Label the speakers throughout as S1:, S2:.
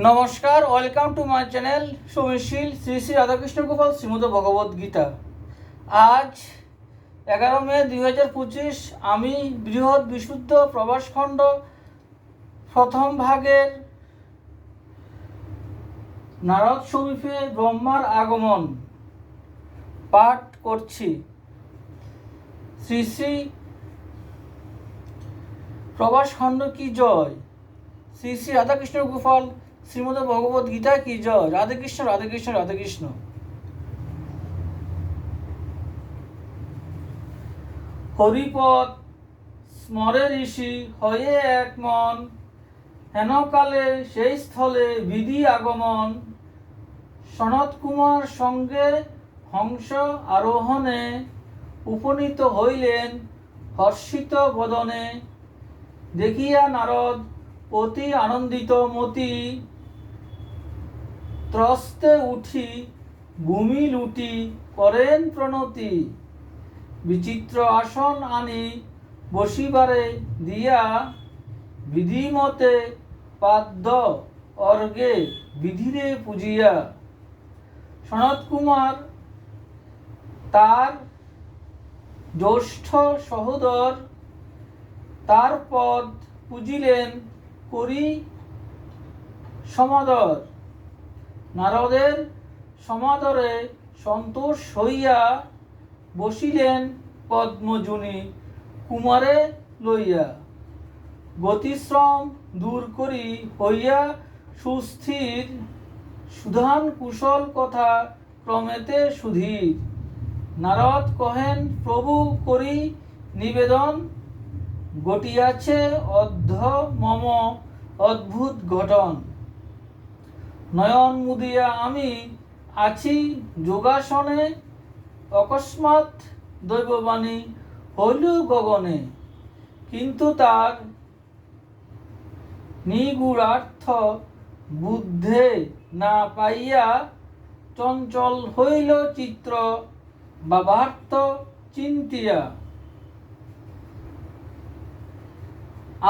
S1: নমস্কার, welcome to my channel Soumishil Shri Shri Radhakrishna Gopal Shrimad Bhagavad Gita. আজ 11 মে 2025 আমি বৃহৎ বিশুদ্ধ প্রবাসখণ্ড প্রথম ভাগের নারদ সমীপে ব্রহ্মার আগমন পাঠ করছি। শ্রী শ্রী প্রবাসখণ্ড কি জয়, শ্রী শ্রী রাধাকৃষ্ণ গোপাল শ্রীমদ ভগবদ গীতা কি জয়। রাধে কৃষ্ণ রাধে কৃষ্ণ রাধে কৃষ্ণ। হরিপদ স্মরে ঋষি হয়ে এক মন, হেনকালে সেই স্থলে বিধি আগমন। সনত কুমার সঙ্গে হংস আরোহণে, উপনীত হইলেন হর্ষিত বদনে। দেখিয়া নারদ অতি আনন্দিত মতি, ত্রস্তে উঠি ভূমি লুটি করেন প্রণতি। বিচিত্র আসন আনি বসিবারে দিয়া, বিধিমতে পাদ্য অর্গে বিধিরে পূজিয়া। সনত কুমার তার জ্যেষ্ঠ সহোদর, তার পদ পূজিলেন করি সমাদর। নারদের সমাদরে সন্তোষ হইয়া, বসিলেন পদ্মজুনি কুমারে লইয়া। গতিশ্রম দূর করি হইয়া সুস্থির, সুধান কুশল কথা ক্রমেতে সুধীর। নারদ কহেন প্রভু করি নিবেদন, ঘটিয়াছে অর্ধ মম অদ্ভুত ঘটন। নয়ন মুদিয়া আমি আছি যোগাসনে, অকস্মাৎ দৈববাণী হইল গগনে। কিন্তু তার নিগূঢ়ার্থ বুদ্ধে না পাইয়া, চঞ্চল হইল চিত্র ভাবার্থ চিন্তিয়া।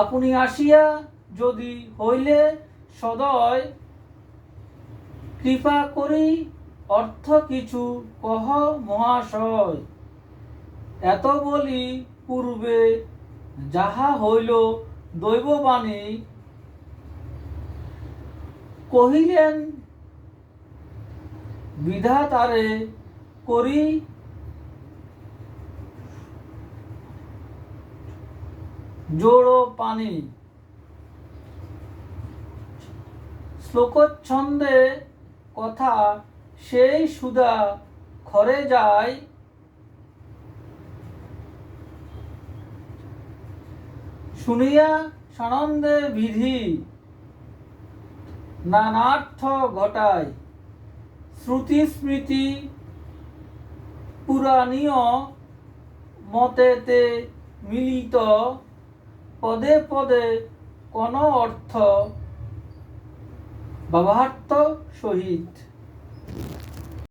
S1: আপনি আসিয়া যদি হইলে সদয়, কৃপা করি অর্থ কিছু কহ মহাশয়। এত বলি পূর্বে যাহা হইল দৈববাণী, কহিলেন বিধাতারে করি জোড়ো পানি। শ্লোকচ্ছন্দে কথা সেই সুধা খরে যায়, শুনিয়া সানন্দে বিধি নানার্থ ঘটায়। শ্রুতি স্মৃতি পুরাণীয় মতেতে মিলিত, পদে পদে কোন অর্থ ভাবার্থ সহিত।